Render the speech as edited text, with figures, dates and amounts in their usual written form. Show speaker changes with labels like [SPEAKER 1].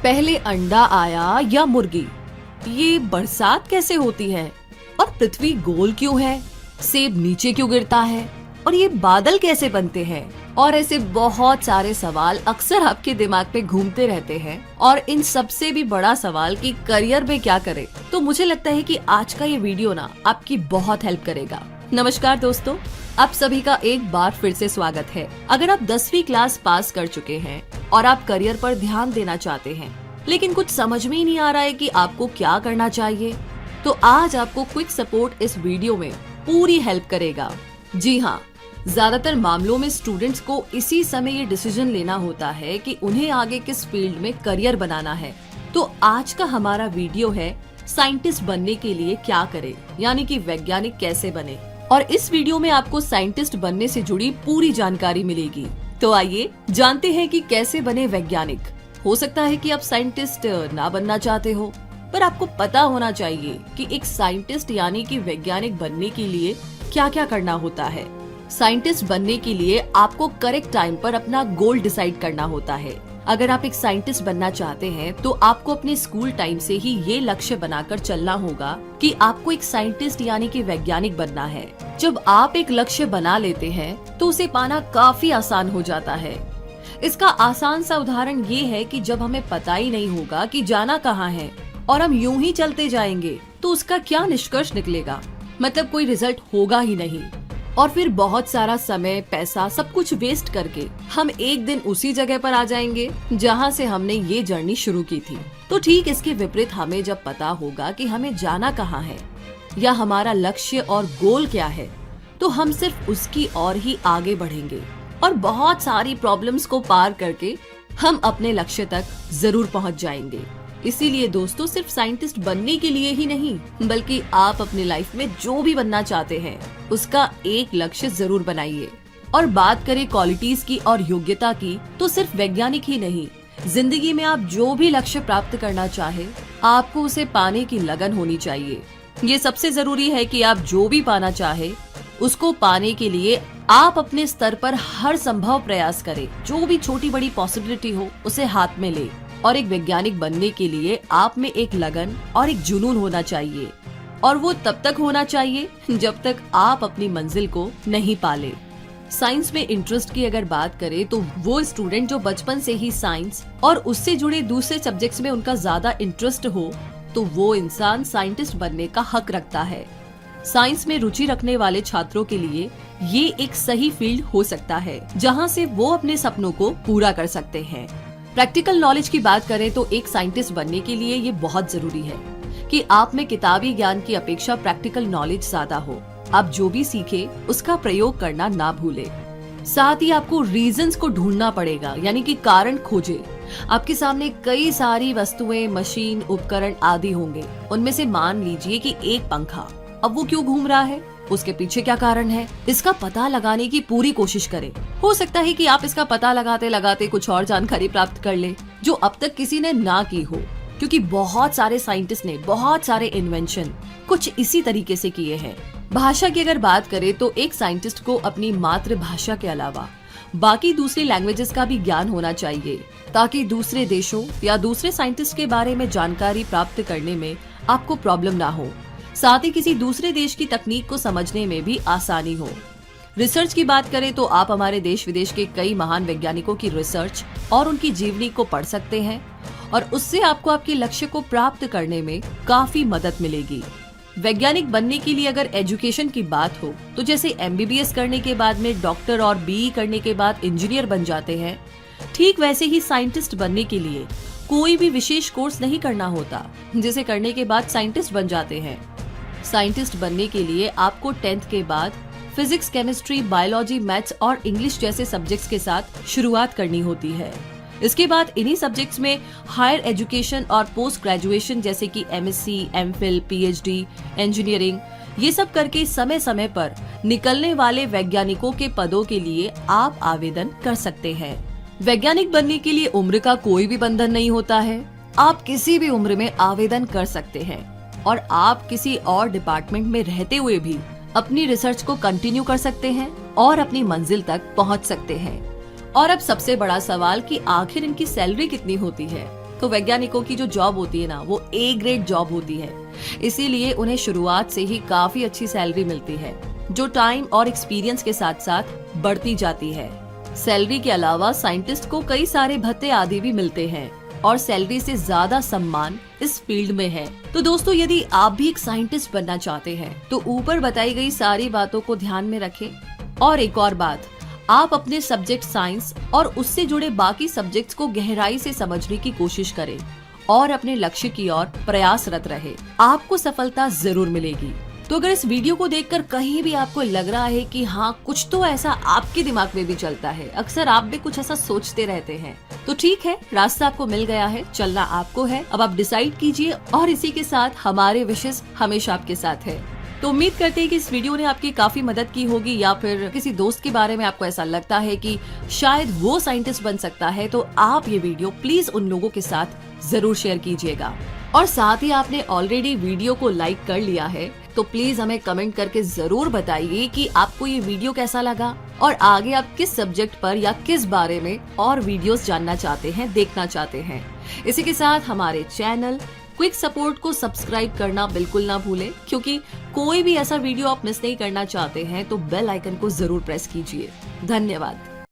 [SPEAKER 1] पहले अंडा आया या मुर्गी? ये बरसात कैसे होती है? और पृथ्वी गोल क्यों है? सेब नीचे क्यों गिरता है? और ये बादल कैसे बनते हैं? और ऐसे बहुत सारे सवाल अक्सर आपके दिमाग में घूमते रहते हैं। और इन सबसे भी बड़ा सवाल कि करियर में क्या करें, तो मुझे लगता है कि आज का ये वीडियो ना आपकी बहुत हेल्प करेगा। नमस्कार दोस्तों, आप सभी का एक बार फिर से स्वागत है। अगर आप 10वीं क्लास पास कर चुके हैं और आप करियर पर ध्यान देना चाहते हैं, लेकिन कुछ समझ में ही नहीं आ रहा है कि आपको क्या करना चाहिए, तो आज आपको क्विक सपोर्ट इस वीडियो में पूरी हेल्प करेगा। जी हाँ, ज्यादातर मामलों में स्टूडेंट्स को इसी समय ये डिसीजन लेना होता है कि उन्हें आगे किस फील्ड में करियर बनाना है। तो आज का हमारा वीडियो है साइंटिस्ट बनने के लिए क्या करें, यानी कि वैज्ञानिक कैसे बने। और इस वीडियो में आपको साइंटिस्ट बनने से जुड़ी पूरी जानकारी मिलेगी। तो आइए जानते हैं कि कैसे बने वैज्ञानिक। हो सकता है कि आप साइंटिस्ट ना बनना चाहते हो, पर आपको पता होना चाहिए कि एक साइंटिस्ट यानी कि वैज्ञानिक बनने के लिए क्या क्या करना होता है। साइंटिस्ट बनने के लिए आपको करेक्ट टाइम पर अपना गोल डिसाइड करना होता है। अगर आप एक साइंटिस्ट बनना चाहते हैं तो आपको अपने स्कूल टाइम से ही ये लक्ष्य बनाकर चलना होगा कि आपको एक साइंटिस्ट यानी कि वैज्ञानिक बनना है। जब आप एक लक्ष्य बना लेते हैं तो उसे पाना काफी आसान हो जाता है। इसका आसान सा उदाहरण ये है कि जब हमें पता ही नहीं होगा कि जाना कहाँ है और हम यूं ही चलते जाएंगे तो उसका क्या निष्कर्ष निकलेगा, मतलब कोई रिजल्ट होगा ही नहीं। और फिर बहुत सारा समय, पैसा, सब कुछ वेस्ट करके हम एक दिन उसी जगह पर आ जाएंगे जहाँ से हमने ये जर्नी शुरू की थी। तो ठीक इसके विपरीत हमें जब पता होगा कि हमें जाना कहाँ है या हमारा लक्ष्य और गोल क्या है, तो हम सिर्फ उसकी ओर ही आगे बढ़ेंगे और बहुत सारी प्रॉब्लम्स को पार करके हम अपने लक्ष्य तक जरूर पहुँच जाएंगे। इसीलिए दोस्तों, सिर्फ साइंटिस्ट बनने के लिए ही नहीं, बल्कि आप अपनी लाइफ में जो भी बनना चाहते हैं उसका एक लक्ष्य जरूर बनाइए। और बात करें क्वालिटीज की और योग्यता की, तो सिर्फ वैज्ञानिक ही नहीं, जिंदगी में आप जो भी लक्ष्य प्राप्त करना चाहे, आपको उसे पाने की लगन होनी चाहिए। ये सबसे जरूरी है कि आप जो भी पाना चाहे उसको पाने के लिए आप अपने स्तर पर हर संभव प्रयास करें। जो भी छोटी बड़ी पॉसिबिलिटी हो उसे हाथ में ले। और एक वैज्ञानिक बनने के लिए आप में एक लगन और एक जुनून होना चाहिए, और वो तब तक होना चाहिए जब तक आप अपनी मंजिल को नहीं पाले। साइंस में इंटरेस्ट की अगर बात करें तो वो स्टूडेंट जो बचपन से ही साइंस और उससे जुड़े दूसरे सब्जेक्ट्स में उनका ज्यादा इंटरेस्ट हो, तो वो इंसान साइंटिस्ट बनने का हक रखता है। साइंस में रुचि रखने वाले छात्रों के लिए ये एक सही फील्ड हो सकता है जहाँ से वो अपने सपनों को पूरा कर सकते हैं। प्रैक्टिकल नॉलेज की बात करें तो एक साइंटिस्ट बनने के लिए ये बहुत जरूरी है कि आप में किताबी ज्ञान की अपेक्षा प्रैक्टिकल नॉलेज ज्यादा हो। आप जो भी सीखे उसका प्रयोग करना ना भूले। साथ ही आपको रीजंस को ढूंढना पड़ेगा, यानी कि कारण खोजे। आपके सामने कई सारी वस्तुएं, मशीन, उपकरण आदि होंगे। उनमें से मान लीजिए कि एक पंखा, अब वो क्यों घूम रहा है, उसके पीछे क्या कारण है, इसका पता लगाने की पूरी कोशिश करें। हो सकता है कि आप इसका पता लगाते लगाते कुछ और जानकारी प्राप्त कर ले जो अब तक किसी ने ना की हो, क्योंकि बहुत सारे साइंटिस्ट ने बहुत सारे इन्वेंशन कुछ इसी तरीके से किए हैं। भाषा की अगर बात करें तो एक साइंटिस्ट को अपनी मातृभाषा के अलावा बाकी दूसरी लैंग्वेजेस का भी ज्ञान होना चाहिए, ताकि दूसरे देशों या दूसरे साइंटिस्ट के बारे में जानकारी प्राप्त करने में आपको प्रॉब्लम ना हो। साथ ही किसी दूसरे देश की तकनीक को समझने में भी आसानी हो। रिसर्च की बात करें तो आप हमारे देश विदेश के कई महान वैज्ञानिकों की रिसर्च और उनकी जीवनी को पढ़ सकते हैं, और उससे आपको आपके लक्ष्य को प्राप्त करने में काफी मदद मिलेगी। वैज्ञानिक बनने के लिए अगर एजुकेशन की बात हो तो जैसे MBBS करने के बाद में डॉक्टर और BE करने के बाद इंजीनियर बन जाते हैं, ठीक वैसे ही साइंटिस्ट बनने के लिए कोई भी विशेष कोर्स नहीं करना होता, जिसे करने के बाद साइंटिस्ट बन जाते हैं। साइंटिस्ट बनने के लिए आपको 10th के बाद फिजिक्स, केमिस्ट्री, बायोलॉजी, मैथ्स और इंग्लिश जैसे सब्जेक्ट्स के साथ शुरुआत करनी होती है। इसके बाद इन्हीं सब्जेक्ट्स में हायर एजुकेशन और पोस्ट ग्रेजुएशन जैसे कि MSc, MPhil, PhD, इंजीनियरिंग, ये सब करके समय समय पर निकलने वाले वैज्ञानिकों के पदों के लिए आप आवेदन कर सकते हैं। वैज्ञानिक बनने के लिए उम्र का कोई भी बंधन नहीं होता है। आप किसी भी उम्र में आवेदन कर सकते हैं, और आप किसी और डिपार्टमेंट में रहते हुए भी अपनी रिसर्च को कंटिन्यू कर सकते हैं और अपनी मंजिल तक पहुंच सकते हैं। और अब सबसे बड़ा सवाल कि आखिर इनकी सैलरी कितनी होती है। तो वैज्ञानिकों की जो जॉब होती है ना, वो ए ग्रेड जॉब होती है। इसीलिए उन्हें शुरुआत से ही काफी अच्छी सैलरी मिलती है, जो टाइम और एक्सपीरियंस के साथ साथ बढ़ती जाती है। सैलरी के अलावा साइंटिस्ट को कई सारे भत्ते आदि भी मिलते हैं और सैलरी से ज्यादा सम्मान इस फील्ड में है। तो दोस्तों, यदि आप भी एक साइंटिस्ट बनना चाहते हैं तो ऊपर बताई गई सारी बातों को ध्यान में रखें। और एक और बात, आप अपने सब्जेक्ट साइंस और उससे जुड़े बाकी सब्जेक्ट्स को गहराई से समझने की कोशिश करें और अपने लक्ष्य की ओर प्रयासरत रहे। आपको सफलता जरूर मिलेगी। तो अगर इस वीडियो को देखकर कहीं भी आपको लग रहा है कि हाँ, कुछ तो ऐसा आपके दिमाग में भी चलता है, अक्सर आप भी कुछ ऐसा सोचते रहते हैं, तो ठीक है, रास्ता आपको मिल गया है, चलना आपको है। अब आप डिसाइड कीजिए। और इसी के साथ हमारे विशेष हमेशा आपके साथ है। तो उम्मीद करते हैं कि इस वीडियो ने आपकी काफी मदद की होगी, या फिर किसी दोस्त के बारे में आपको ऐसा लगता है कि शायद वो साइंटिस्ट बन सकता है, तो आप ये वीडियो प्लीज उन लोगों के साथ जरूर शेयर कीजिएगा। और साथ ही आपने ऑलरेडी वीडियो को लाइक कर लिया है तो प्लीज हमें कमेंट करके जरूर बताइए कि आपको ये वीडियो कैसा लगा और आगे आप किस सब्जेक्ट पर या किस बारे में और वीडियोस जानना चाहते हैं, देखना चाहते हैं। इसी के साथ हमारे चैनल क्विक सपोर्ट को सब्सक्राइब करना बिल्कुल ना भूलें, क्योंकि कोई भी ऐसा वीडियो आप मिस नहीं करना चाहते हैं तो बेल आइकन को जरूर प्रेस कीजिए। धन्यवाद।